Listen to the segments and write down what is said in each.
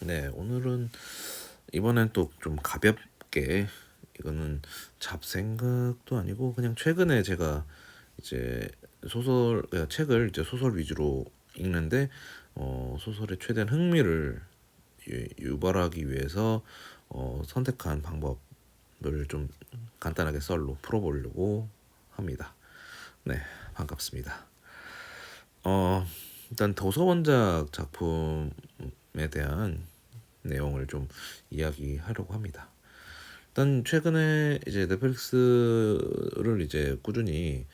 네, 오늘은 이번엔 또 좀 가볍게 이거는 잡생각도 아니고 그냥 최근에 제가 이제 책을 이제 소설 위주로 읽는데 소설에 최대한 흥미를 유발하기 위해서 선택한 방법을 좀 간단하게 썰로 풀어보려고 합니다. 네, 반갑습니다. 일단 도서원작 작품에 대한 내용을 좀 이야기하려고 합니다. 일단 최근에 이제 넷플릭스를 이제 꾸준히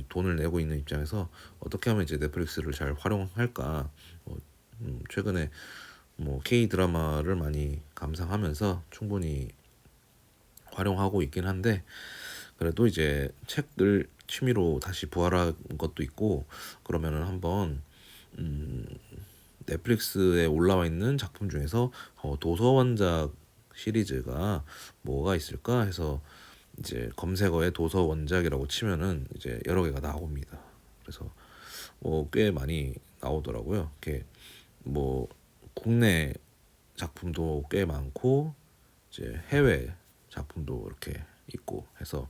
돈을 내고 있는 입장에서 어떻게 하면 이제 넷플릭스를 잘 활용할까. 최근에 K 드라마를 많이 감상하면서 충분히 활용하고 있긴 한데, 그래도 이제 책을 취미로 다시 부활한 것도 있고, 그러면은 한번 넷플릭스에 올라와 있는 작품 중에서 도서원작 시리즈가 뭐가 있을까 해서 이제 검색어에 도서원작이라고 치면은 이제 여러 개가 나옵니다. 그래서 꽤 많이 나오더라고요. 이렇게 뭐 국내 작품도 꽤 많고 이제 해외 작품도 이렇게 있고 해서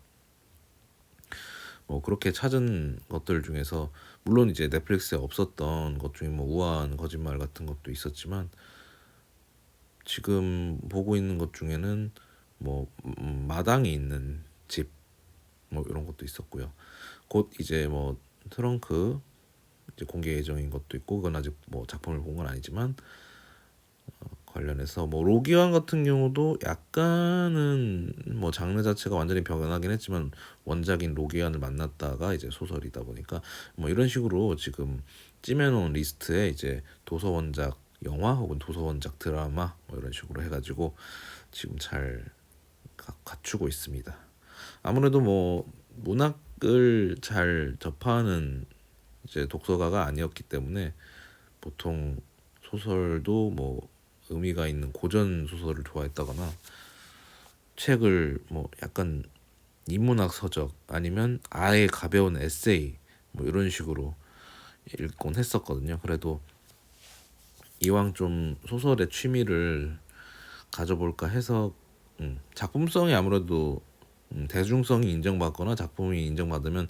그렇게 찾은 것들 중에서 물론 이제 넷플릭스에 없었던 것 중에 우아한 거짓말 같은 것도 있었지만, 지금 보고 있는 것 중에는 마당이 있는 집 이런 것도 있었고요. 곧 이제 트렁크 이제 공개 예정인 것도 있고, 그건 아직 작품을 본 건 아니지만 관련해서 로기왕 같은 경우도 약간은 장르 자체가 완전히 변하긴 했지만 원작인 로기왕을 만났다가 이제 소설이다 보니까 이런 식으로 지금 찜해놓은 리스트에 이제 도서원작 영화 혹은 도서원작 드라마 이런 식으로 해가지고 지금 잘 갖추고 있습니다. 아무래도 문학을 잘 접하는 이제 독서가가 아니었기 때문에 보통 소설도 의미가 있는 고전 소설을 좋아했다거나 책을 약간 인문학 서적 아니면 아예 가벼운 에세이 이런 식으로 읽곤 했었거든요. 그래도 이왕 좀 소설의 취미를 가져볼까 해서 작품성이 아무래도 대중성이 인정받거나 작품이 인정받으면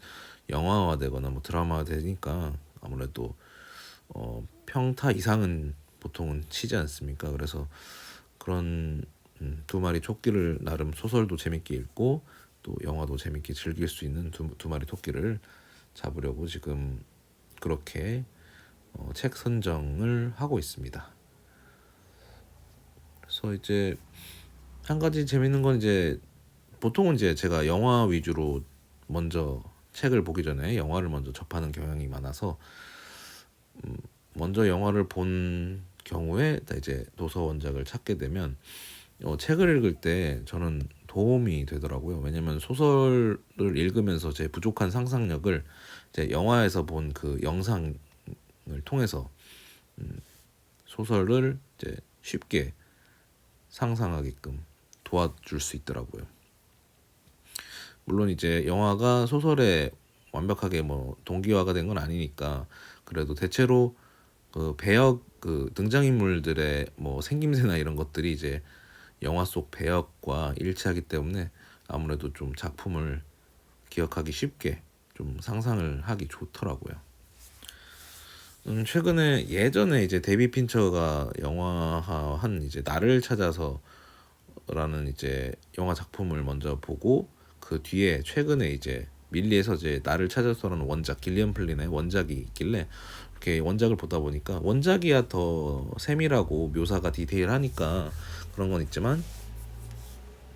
영화화되거나 드라마화 되니까 아무래도 평타 이상은 보통은 치지 않습니까? 그래서 그런 두 마리 토끼를 나름 소설도 재밌게 읽고 또 영화도 재밌게 즐길 수 있는 두 마리 토끼를 잡으려고 지금 그렇게 책 선정을 하고 있습니다. 그래서 이제 한 가지 재밌는 건 이제 보통은 이제 제가 영화 위주로 먼저 책을 보기 전에 영화를 먼저 접하는 경향이 많아서 먼저 영화를 본 경우에 이제 도서 원작을 찾게 되면 책을 읽을 때 저는 도움이 되더라고요. 왜냐면 소설을 읽으면서 제 부족한 상상력을 이제 영화에서 본 그 영상을 통해서 소설을 이제 쉽게 상상하게끔 도와줄 수 있더라고요. 물론 이제 영화가 소설에 완벽하게 동기화가 된 건 아니니까 그래도 대체로 그 배역 그 등장인물들의 생김새나 이런 것들이 이제 영화 속 배역과 일치하기 때문에 아무래도 좀 작품을 기억하기 쉽게 좀 상상을 하기 좋더라고요. 최근에 예전에 이제 데이비 핀처가 영화화한 이제 나를 찾아서라는 이제 영화 작품을 먼저 보고 그 뒤에 최근에 이제 밀리에서 이제 나를 찾아서라는 원작 길리언 플린의 원작이 있길래 이렇게 원작을 보다 보니까 원작이야 더 세밀하고 묘사가 디테일하니까 그런 건 있지만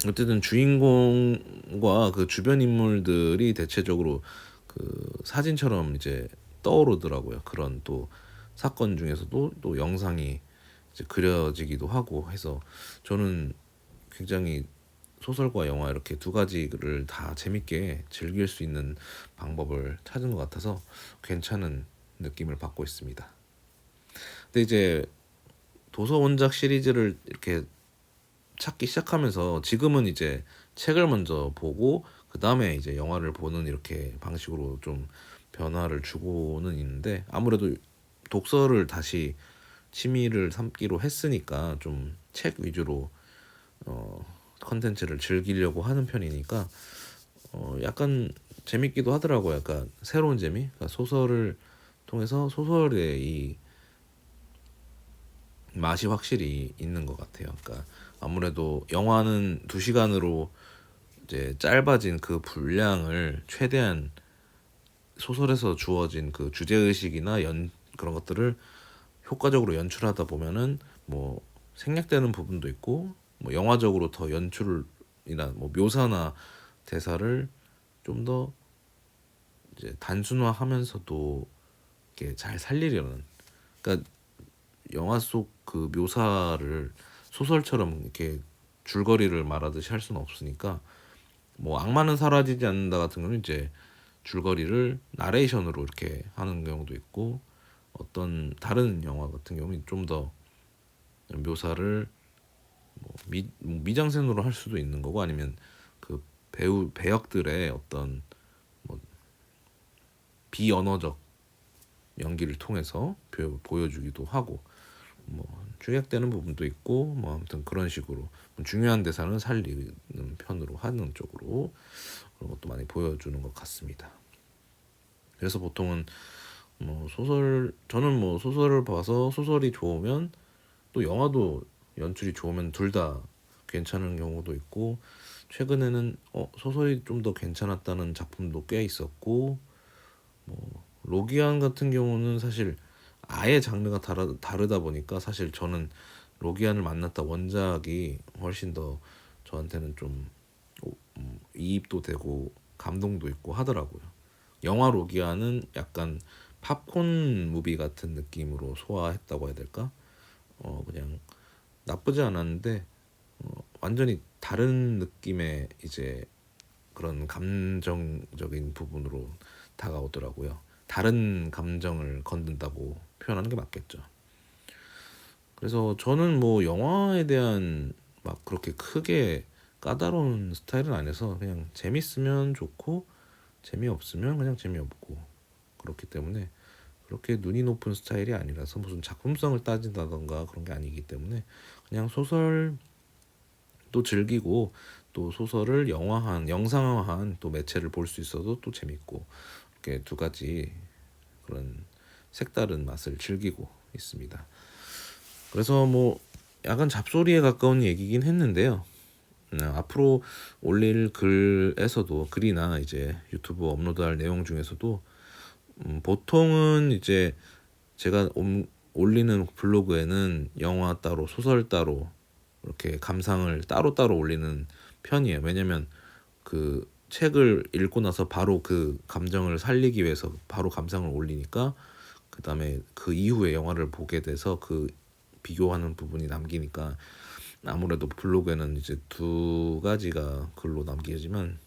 어쨌든 주인공과 그 주변 인물들이 대체적으로 그 사진처럼 이제 떠오르더라고요. 그런 또 사건 중에서도 또 영상이 이제 그려지기도 하고 해서 저는 굉장히 소설과 영화 이렇게 두 가지를 다 재밌게 즐길 수 있는 방법을 찾은 것 같아서 괜찮은 느낌을 받고 있습니다. 근데 이제 도서 원작 시리즈를 이렇게 찾기 시작하면서 지금은 이제 책을 먼저 보고 그 다음에 이제 영화를 보는 이렇게 방식으로 좀 변화를 주고는 있는데, 아무래도 독서를 다시 취미를 삼기로 했으니까 좀 책 위주로 컨텐츠를 즐기려고 하는 편이니까 약간 재밌기도 하더라고요. 약간 새로운 재미. 그러니까 소설을 통해서 소설의 이 맛이 확실히 있는 것 같아요. 그러니까 아무래도 영화는 2시간으로 이제 짧아진 그 분량을 최대한 소설에서 주어진 그 주제 의식이나 그런 것들을 효과적으로 연출하다 보면은 뭐 생략되는 부분도 있고 뭐 영화적으로 더 연출이나 뭐 묘사나 대사를 좀 더 이제 단순화하면서도 이렇게 잘 살리려는, 그러니까 영화 속 그 묘사를 소설처럼 이렇게 줄거리를 말하듯이 할 수는 없으니까 뭐 악마는 사라지지 않는다 같은 경우는 이제 줄거리를 나레이션으로 이렇게 하는 경우도 있고, 어떤 다른 영화 같은 경우는 좀 더 묘사를 뭐 미장센으로 할 수도 있는 거고, 아니면 그 배역들의 어떤 뭐 비언어적 연기를 통해서 보여주기도 하고, 뭐 축약되는 부분도 있고, 뭐 아무튼 그런 식으로 중요한 대사는 살리는 편으로 하는 쪽으로 그런 것도 많이 보여주는 것 같습니다. 그래서 보통은 뭐 저는 뭐 소설을 봐서 소설이 좋으면 또 영화도 연출이 좋으면 둘 다 괜찮은 경우도 있고, 최근에는 소설이 좀 더 괜찮았다는 작품도 꽤 있었고, 뭐 로기안 같은 경우는 사실 아예 장르가 다르다 보니까 사실 저는 로기안을 만났다 원작이 훨씬 더 저한테는 좀 이입도 되고 감동도 있고 하더라고요. 영화 로기아는 약간 팝콘 무비 같은 느낌으로 소화했다고 해야 될까? 그냥 나쁘지 않았는데 완전히 다른 느낌의 이제 그런 감정적인 부분으로 다가오더라고요. 다른 감정을 건든다고 표현하는 게 맞겠죠. 그래서 저는 뭐 영화에 대한 막 그렇게 크게 까다로운 스타일은 아니어서 그냥 재밌으면 좋고 재미없으면 그냥 재미없고, 그렇기 때문에 그렇게 눈이 높은 스타일이 아니라서 무슨 작품성을 따진다던가 그런 게 아니기 때문에 그냥 소설도 즐기고, 또 소설을 영상화한 또 매체를 볼 수 있어도 또 재밌고, 이렇게 두 가지 그런 색다른 맛을 즐기고 있습니다. 그래서 뭐 약간 잡소리에 가까운 얘기긴 했는데요. 앞으로 올릴 글이나 이제 유튜브 업로드할 내용 중에서도 보통은 이제 제가 올리는 블로그에는 영화 따로 소설 따로 이렇게 감상을 따로따로 올리는 편이에요. 왜냐면 그 책을 읽고 나서 바로 그 감정을 살리기 위해서 바로 감상을 올리니까, 그다음에 그 이후에 영화를 보게 돼서 그 비교하는 부분이 남기니까 아무래도 블로그에는 이제 2가지가 글로 남기지만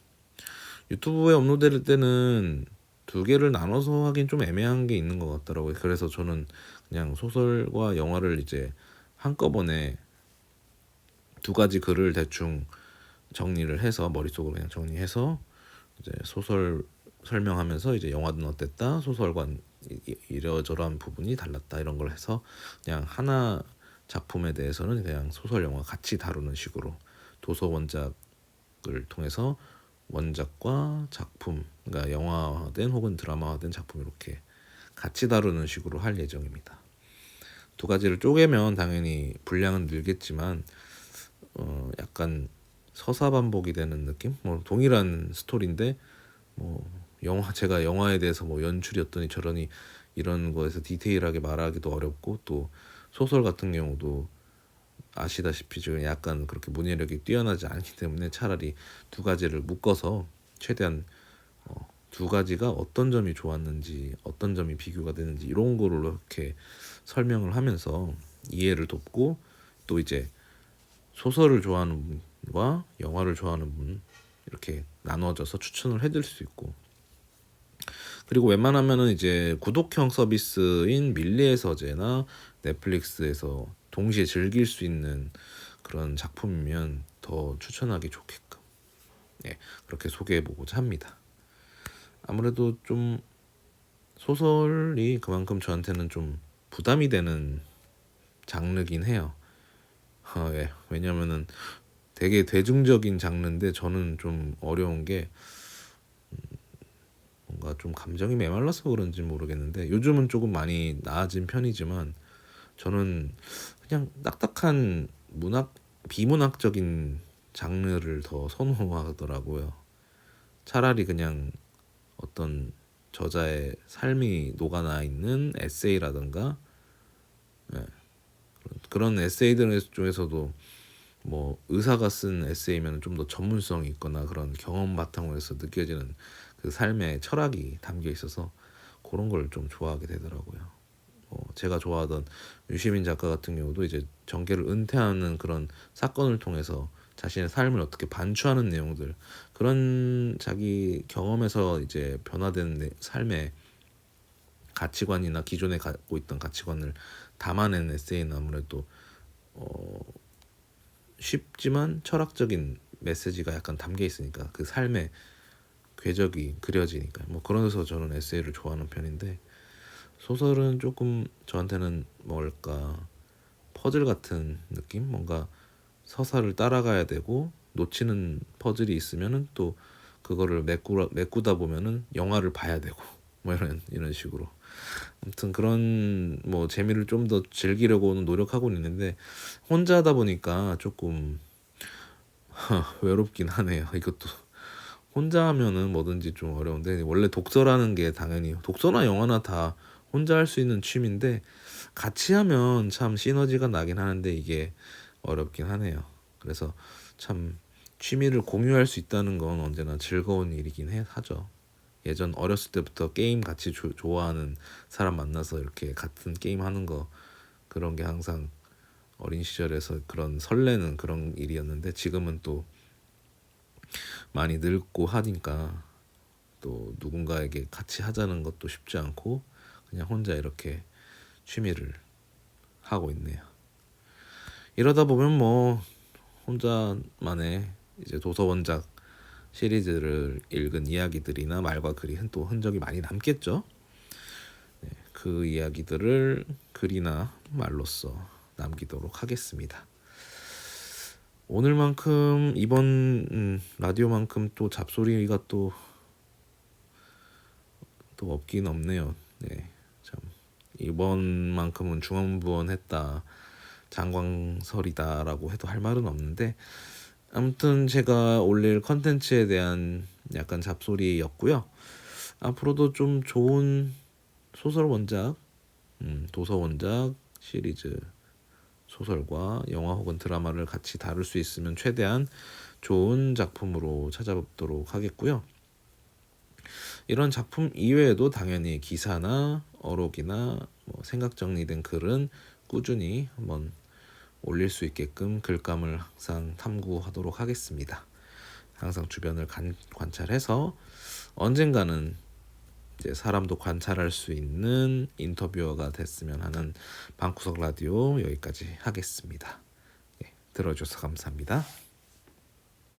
유튜브에 업로드될 때는 2개를 나눠서 하긴 좀 애매한 게 있는 것 같더라고요. 그래서 저는 그냥 소설과 영화를 이제 한꺼번에 2가지 글을 대충 정리를 해서 머릿속으로 그냥 정리해서 이제 소설 설명하면서 이제 영화는 어땠다, 소설과 이러저러한 부분이 달랐다, 이런 걸 해서 그냥 하나 작품에 대해서는 그냥 소설 영화 같이 다루는 식으로 도서 원작을 통해서 원작과 작품, 그러니까 영화화된 혹은 드라마화된 작품 이렇게 같이 다루는 식으로 할 예정입니다. 2가지를 쪼개면 당연히 분량은 늘겠지만 약간 서사 반복이 되는 느낌? 뭐 동일한 스토리인데 뭐 제가 영화에 대해서 뭐 연출이었더니 저러니 이런 거에서 디테일하게 말하기도 어렵고, 또 소설 같은 경우도 아시다시피 지금 약간 그렇게 문해력이 뛰어나지 않기 때문에 차라리 2가지를 묶어서 최대한 2가지가 어떤 점이 좋았는지 어떤 점이 비교가 되는지 이런 거를 이렇게 설명을 하면서 이해를 돕고, 또 이제 소설을 좋아하는 분과 영화를 좋아하는 분 이렇게 나눠져서 추천을 해드릴 수 있고, 그리고 웬만하면은 이제 구독형 서비스인 밀리의 서재나 넷플릭스에서 동시에 즐길 수 있는 그런 작품이면 더 추천하기 좋게끔 그렇게 소개해보고자 합니다. 아무래도 좀 소설이 그만큼 저한테는 좀 부담이 되는 장르긴 해요. 예. 왜냐면은 되게 대중적인 장르인데 저는 좀 어려운 게 뭔가 좀 감정이 메말라서 그런지 모르겠는데 요즘은 조금 많이 나아진 편이지만 저는 그냥 딱딱한 비문학적인 장르를 더 선호하더라고요. 차라리 그냥 어떤 저자의 삶이 녹아나 있는 에세이라든가 예, 그런 에세이들 중에서도 뭐 의사가 쓴 에세이면 좀 더 전문성이 있거나 그런 경험 바탕으로 해서 느껴지는 그 삶의 철학이 담겨 있어서 그런 걸 좀 좋아하게 되더라고요. 제가 좋아하던 유시민 작가 같은 경우도 이제 정계를 은퇴하는 그런 사건을 통해서 자신의 삶을 어떻게 반추하는 내용들 그런 자기 경험에서 이제 변화된 삶의 가치관이나 기존에 갖고 있던 가치관을 담아낸 에세이는 아무래도 어, 쉽지만 철학적인 메시지가 약간 담겨 있으니까 그 삶의 궤적이 그려지니까 뭐 그래서 저는 에세이를 좋아하는 편인데 소설은 조금 저한테는 뭘까 퍼즐 같은 느낌 뭔가 서사를 따라가야 되고 놓치는 퍼즐이 있으면은 또 그거를 메꾸다 보면은 영화를 봐야 되고 뭐 이런 식으로 아무튼 그런 뭐 재미를 좀 더 즐기려고는 노력하고 있는데 혼자 하다 보니까 조금 외롭긴 하네요. 이것도 혼자 하면은 뭐든지 좀 어려운데 원래 독서라는 게 당연히 독서나 영화나 다 혼자 할 수 있는 취미인데 같이 하면 참 시너지가 나긴 하는데 이게 어렵긴 하네요. 그래서 참 취미를 공유할 수 있다는 건 언제나 즐거운 일이긴 하죠. 예전 어렸을 때부터 게임 같이 좋아하는 사람 만나서 이렇게 같은 게임 하는 거 그런 게 항상 어린 시절에서 그런 설레는 그런 일이었는데 지금은 또 많이 늙고 하니까 또 누군가에게 같이 하자는 것도 쉽지 않고 그냥 혼자 이렇게 취미를 하고 있네요. 이러다 보면 뭐 혼자만의 이제 도서원작 시리즈를 읽은 이야기들이나 말과 글이 또 흔적이 많이 남겠죠. 그 이야기들을 글이나 말로써 남기도록 하겠습니다. 오늘만큼 이번 라디오만큼 또 잡소리가 또 없긴 없네요. 네, 참 이번만큼은 중언부언했다, 장광설이다라고 해도 할 말은 없는데 아무튼 제가 올릴 컨텐츠에 대한 약간 잡소리였고요. 앞으로도 좀 좋은 소설 원작, 도서 원작 시리즈 소설과 영화 혹은 드라마를 같이 다룰 수 있으면 최대한 좋은 작품으로 찾아보도록 하겠고요. 이런 작품 이외에도 당연히 기사나 어록이나 뭐 생각 정리된 글은 꾸준히 한번 올릴 수 있게끔 글감을 항상 탐구하도록 하겠습니다. 항상 주변을 관찰해서 언젠가는 이제 사람도 관찰할 수 있는 인터뷰어가 됐으면 하는 방구석 라디오 여기까지 하겠습니다. 예, 들어줘서 감사합니다.